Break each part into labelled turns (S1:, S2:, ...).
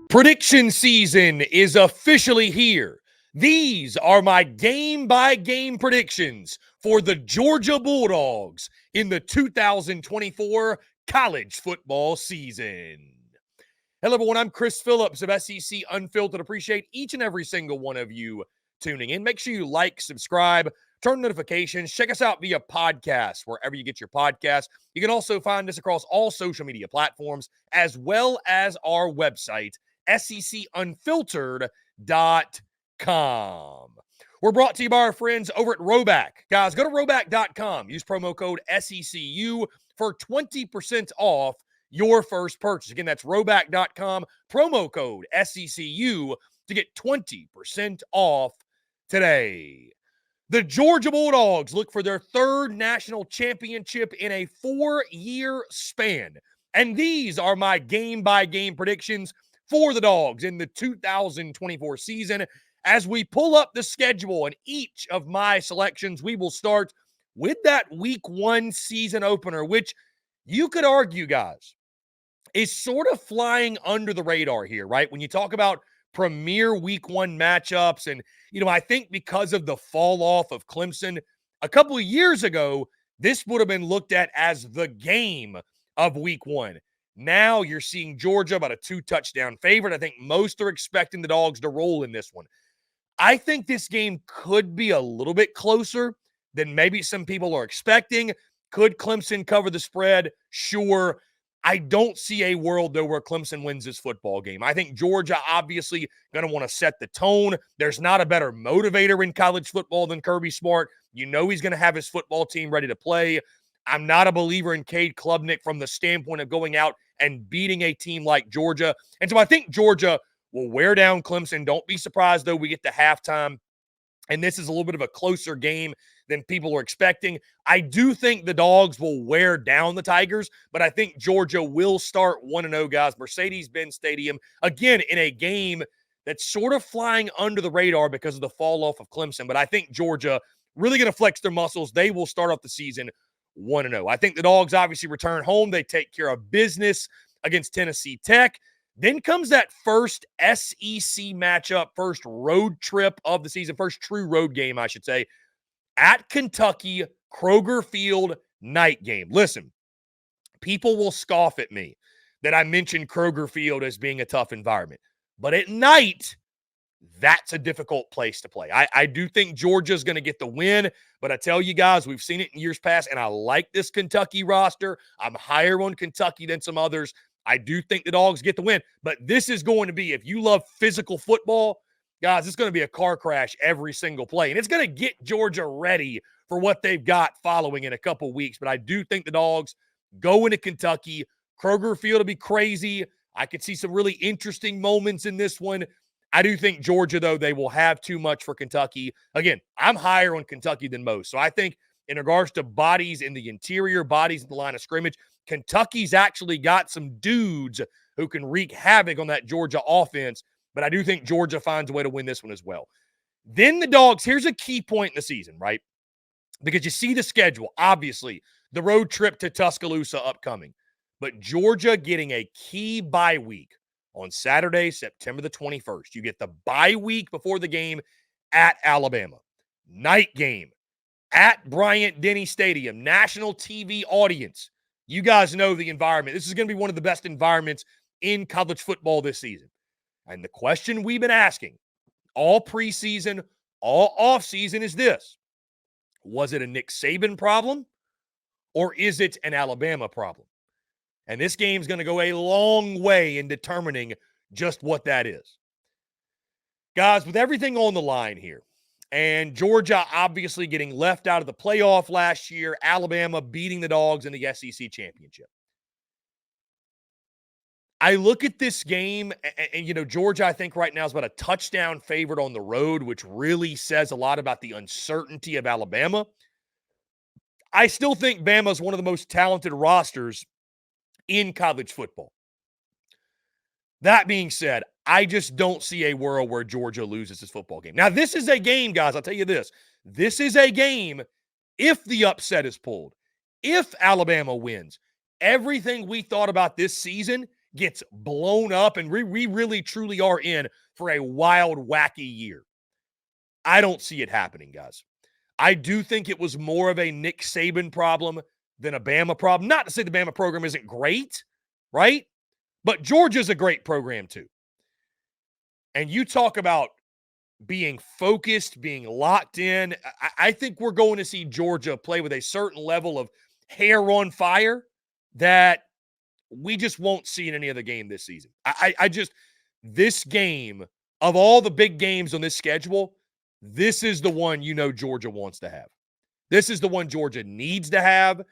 S1: Prediction season is officially here. These are my game-by-game predictions for the Georgia Bulldogs in the 2024 college football season. Hello, everyone. I'm Chris Phillips of SEC Unfiltered. Appreciate each and every single one of you tuning in. Make sure you like, subscribe, turn notifications. Check us out via podcast, wherever you get your podcasts. You can also find us across all social media platforms, as well as our website, SECUnfiltered.com. We're brought to you by our friends over at RHOBACK. Guys, go to RHOBACK.com. Use promo code SECU for 20% off your first purchase. Again, that's RHOBACK.com. Promo code SECU to get 20% off today. The Georgia Bulldogs look for their third national championship in a 4-year span. And these are my game-by-game predictions for the Dogs in the 2024 season. As we pull up the schedule and each of my selections, we will start with that week 1 season opener, which you could argue, guys, is sort of flying under the radar here, right? When you talk about premier week 1 matchups, and, I think because of the fall off of Clemson a couple of years ago, this would have been looked at as the game of week 1. Now you're seeing Georgia about a 2-touchdown favorite. I think most are expecting the Dogs to roll in this one. I think this game could be a little bit closer than maybe some people are expecting. Could Clemson cover the spread? Sure. I don't see a world, though, where Clemson wins this football game. I think Georgia obviously going to want to set the tone. There's not a better motivator in college football than Kirby Smart. He's going to have his football team ready to play. I'm not a believer in Cade Klubnik from the standpoint of going out and beating a team like Georgia. And so I think Georgia will wear down Clemson. Don't be surprised, though, we get to halftime, and this is a little bit of a closer game than people are expecting. I do think the Dogs will wear down the Tigers, but I think Georgia will start 1-0, guys. Mercedes-Benz Stadium, again, in a game that's sort of flying under the radar because of the fall off of Clemson. But I think Georgia really going to flex their muscles. They will start off the season 1-0. I think the Dogs obviously return home. They take care of business against Tennessee Tech. Then comes that first SEC matchup, first road trip of the season, first true road game, I should say, at Kentucky, Kroger Field, night game. Listen, people will scoff at me that I mentioned Kroger Field as being a tough environment. But at night, that's a difficult place to play. I do think Georgia's going to get the win, but I tell you guys, we've seen it in years past, and I like this Kentucky roster. I'm higher on Kentucky than some others. I do think the Dogs get the win, but this is going to be, if you love physical football, guys, it's going to be a car crash every single play, and it's going to get Georgia ready for what they've got following in a couple weeks. But I do think the Dogs go into Kentucky. Kroger Field will be crazy. I could see some really interesting moments in this one. I do think Georgia, though, they will have too much for Kentucky. Again, I'm higher on Kentucky than most. So I think in regards to bodies in the interior, bodies in the line of scrimmage, Kentucky's actually got some dudes who can wreak havoc on that Georgia offense. But I do think Georgia finds a way to win this one as well. Then the Dogs, here's a key point in the season, right? Because you see the schedule, obviously, the road trip to Tuscaloosa upcoming. But Georgia getting a key bye week on Saturday, September the 21st. You get the bye week before the game at Alabama. Night game at Bryant-Denny Stadium. National TV audience. You guys know the environment. This is going to be one of the best environments in college football this season. And the question we've been asking all preseason, all offseason is this. Was it a Nick Saban problem, or is it an Alabama problem? And this game's going to go a long way in determining just what that is. Guys, with everything on the line here, and Georgia obviously getting left out of the playoff last year, Alabama beating the Dogs in the SEC championship. I look at this game, and Georgia, I think right now is about a touchdown favorite on the road, which really says a lot about the uncertainty of Alabama. I still think Bama is one of the most talented rosters in college football. That being said, I just don't see a world where Georgia loses this football game. Now, this is a game, guys, I'll tell you this. This is a game if the upset is pulled, if Alabama wins. Everything we thought about this season gets blown up and we really truly are in for a wild, wacky year. I don't see it happening, guys. I do think it was more of a Nick Saban problem than a Bama problem. Not to say the Bama program isn't great, right? But Georgia's a great program too. And you talk about being focused, being locked in. I think we're going to see Georgia play with a certain level of hair on fire that we just won't see in any other game this season. This game, of all the big games on this schedule, this is the one Georgia wants to have. This is the one Georgia needs to have.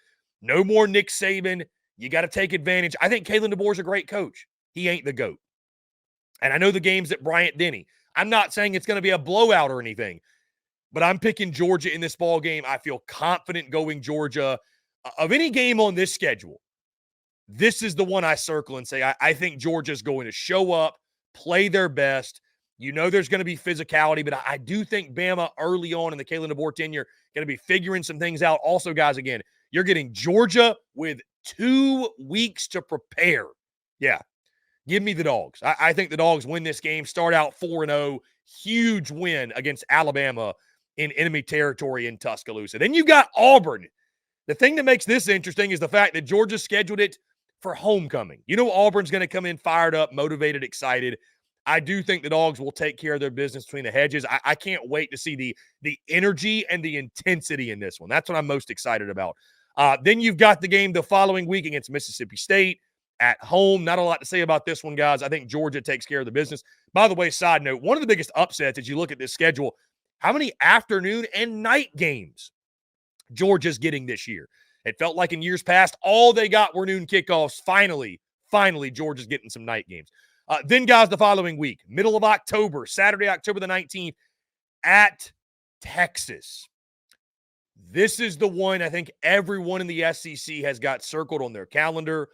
S1: No more Nick Saban. You got to take advantage. I think Kalen DeBoer's a great coach. He ain't the GOAT. And I know the game's at Bryant-Denny. I'm not saying it's going to be a blowout or anything, but I'm picking Georgia in this ball game. I feel confident going Georgia. Of any game on this schedule, this is the one I circle and say, I think Georgia's going to show up, play their best. There's going to be physicality, but I do think Bama early on in the Kalen DeBoer tenure going to be figuring some things out. Also, guys, again, you're getting Georgia with 2 weeks to prepare. Yeah. Give me the Dogs. I think the Dogs win this game, start out 4-0, huge win against Alabama in enemy territory in Tuscaloosa. Then you got Auburn. The thing that makes this interesting is the fact that Georgia scheduled it for homecoming. Auburn's going to come in fired up, motivated, excited. I do think the Dogs will take care of their business between the hedges. I can't wait to see the energy and the intensity in this one. That's what I'm most excited about. Then you've got the game the following week against Mississippi State at home. Not a lot to say about this one, guys. I think Georgia takes care of the business. By the way, side note, one of the biggest upsets as you look at this schedule, how many afternoon and night games Georgia's getting this year? It felt like in years past, all they got were noon kickoffs. Finally, Georgia's getting some night games. Then, guys, the following week, middle of October, Saturday, October the 19th, at Texas. This is the one I think everyone in the SEC has got circled on their calendar.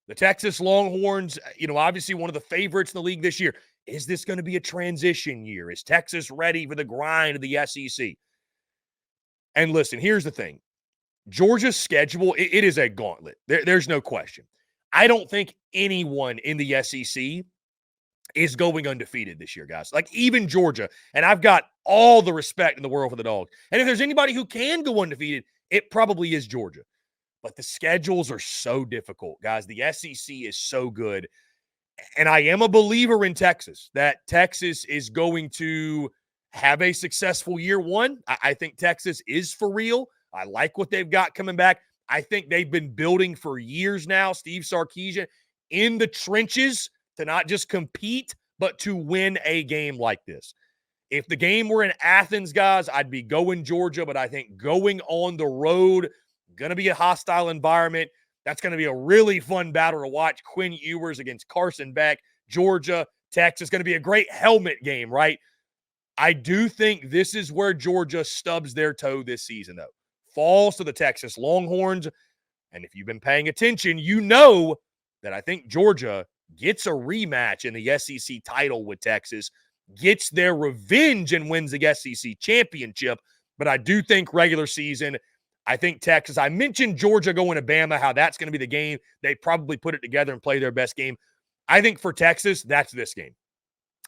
S1: The Texas Longhorns, obviously one of the favorites in the league this year. Is this going to be a transition year? Is Texas ready for the grind of the SEC? And listen, here's the thing. Georgia's schedule, it is a gauntlet. There's no question. I don't think anyone in the SEC is going undefeated this year, guys. Like even Georgia. And I've got all the respect in the world for the Dogs. And if there's anybody who can go undefeated, it probably is Georgia. But the schedules are so difficult, guys. The SEC is so good. And I am a believer in Texas, that Texas is going to have a successful year one. I think Texas is for real. I like what they've got coming back. I think they've been building for years now, Steve Sarkisian, in the trenches to not just compete, but to win a game like this. If the game were in Athens, guys, I'd be going Georgia, but I think going on the road, going to be a hostile environment. That's going to be a really fun battle to watch. Quinn Ewers against Carson Beck, Georgia, Texas. Going to be a great helmet game, right? I do think this is where Georgia stubs their toe this season, though. Falls to the Texas Longhorns. And if you've been paying attention, you know that I think Georgia gets a rematch in the SEC title with Texas, gets their revenge and wins the SEC championship. But I do think regular season, I think Texas, I mentioned Georgia going to Bama, how that's going to be the game. They probably put it together and play their best game. I think for Texas, that's this game.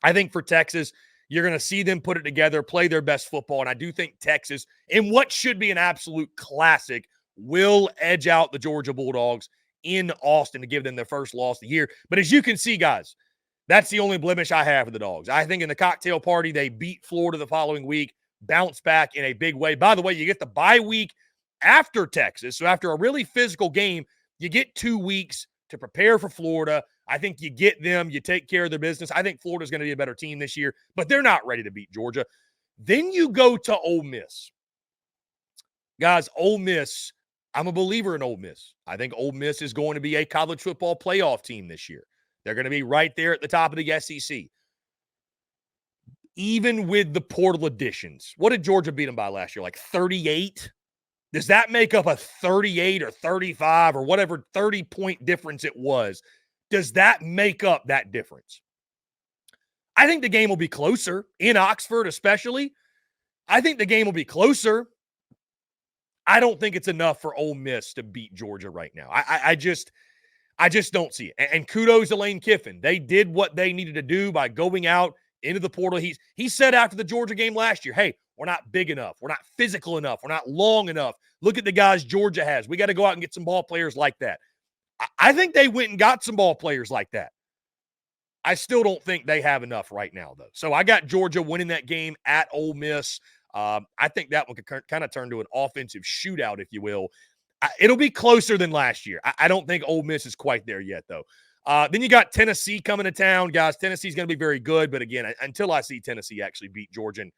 S1: I think for Texas, you're going to see them put it together, play their best football. And I do think Texas, in what should be an absolute classic, will edge out the Georgia Bulldogs in Austin to give them their first loss of the year. But as you can see, guys, that's the only blemish I have for the Dogs. I think in the cocktail party, they beat Florida the following week, bounce back in a big way. By the way, you get the bye week after Texas. So after a really physical game, you get 2 weeks to prepare for Florida. I think you get them, you take care of their business. I think Florida's going to be a better team this year, but they're not ready to beat Georgia. Then you go to Ole Miss. Guys, Ole Miss, I'm a believer in Ole Miss. I think Ole Miss is going to be a college football playoff team this year. They're going to be right there at the top of the SEC. Even with the portal additions, what did Georgia beat them by last year? Like 38? Does that make up a 38 or 35 or whatever 30-point difference it was? Does that make up that difference? I think the game will be closer in Oxford, especially. I think the game will be closer. I don't think it's enough for Ole Miss to beat Georgia right now. I just don't see it. And kudos to Lane Kiffin. They did what they needed to do by going out into the portal. He said after the Georgia game last year, hey, we're not big enough. We're not physical enough. We're not long enough. Look at the guys Georgia has. We got to go out and get some ball players like that. I think they went and got some ball players like that. I still don't think they have enough right now, though. So I got Georgia winning that game at Ole Miss. I think that one could kind of turn to an offensive shootout, if you will. It'll be closer than last year. I don't think Ole Miss is quite there yet, though. Then you got Tennessee coming to town. Guys, Tennessee's going to be very good. But again, until I see Tennessee actually beat Georgia and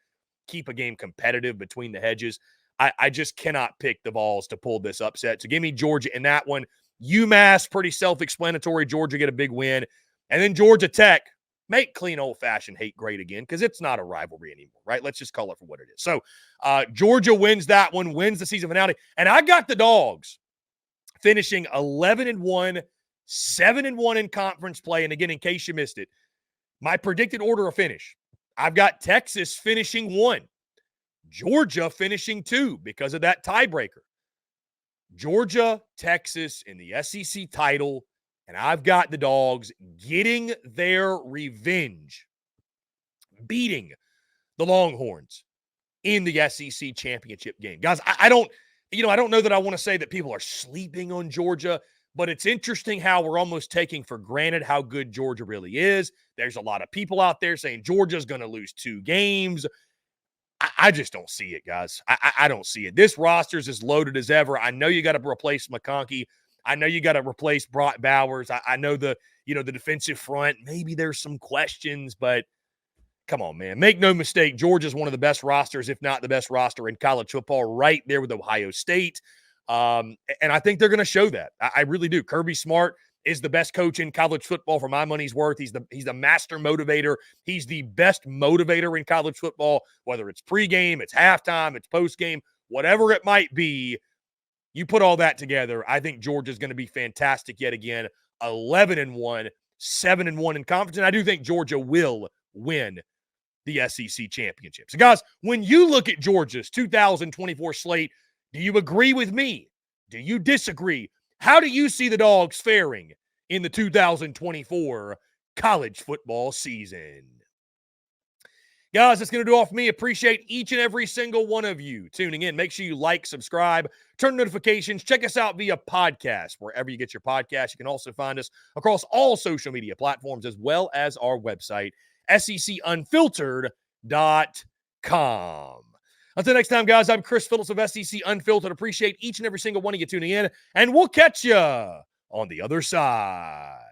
S1: keep a game competitive between the hedges, I just cannot pick the Vols to pull this upset. So give me Georgia in that one. UMass, pretty self-explanatory. Georgia get a big win. And then Georgia Tech, make clean old-fashioned hate great again, because it's not a rivalry anymore, right? Let's just call it for what it is. So Georgia wins that one, wins the season finale. And I got the Dogs finishing 11-1, 7-1 in conference play. And again, in case you missed it, my predicted order of finish, I've got Texas finishing 1, Georgia finishing 2 because of that tiebreaker. Georgia, Texas in the SEC title, and I've got the Dogs getting their revenge, beating the Longhorns in the SEC championship game. Guys, I don't know that I want to say that people are sleeping on Georgia, but it's interesting how we're almost taking for granted how good Georgia really is. There's a lot of people out there saying Georgia's going to lose 2 games. I just don't see it, guys. I don't see it. This roster's as loaded as ever. I know you got to replace McConkey. I know you got to replace Brock Bowers. I know the defensive front. Maybe there's some questions, but come on, man. Make no mistake, Georgia's one of the best rosters, if not the best roster in college football, right there with Ohio State. And I think they're going to show that. I really do. Kirby Smart is the best coach in college football for my money's worth. He's the master motivator. He's the best motivator in college football, whether it's pregame, it's halftime, it's postgame, whatever it might be. You put all that together, I think Georgia's going to be fantastic yet again. 11-1, 7-1 in conference, and I do think Georgia will win the SEC championship. So, guys, when you look at Georgia's 2024 slate, do you agree with me? Do you disagree? How do you see the Dogs faring in the 2024 college football season? Guys, that's going to do all for me. Appreciate each and every single one of you tuning in. Make sure you like, subscribe, turn notifications. Check us out via podcast, wherever you get your podcast. You can also find us across all social media platforms, as well as our website, SECUnfiltered.com. Until next time, guys, I'm Chris Phillips of SEC Unfiltered. Appreciate each and every single one of you tuning in, and we'll catch you on the other side.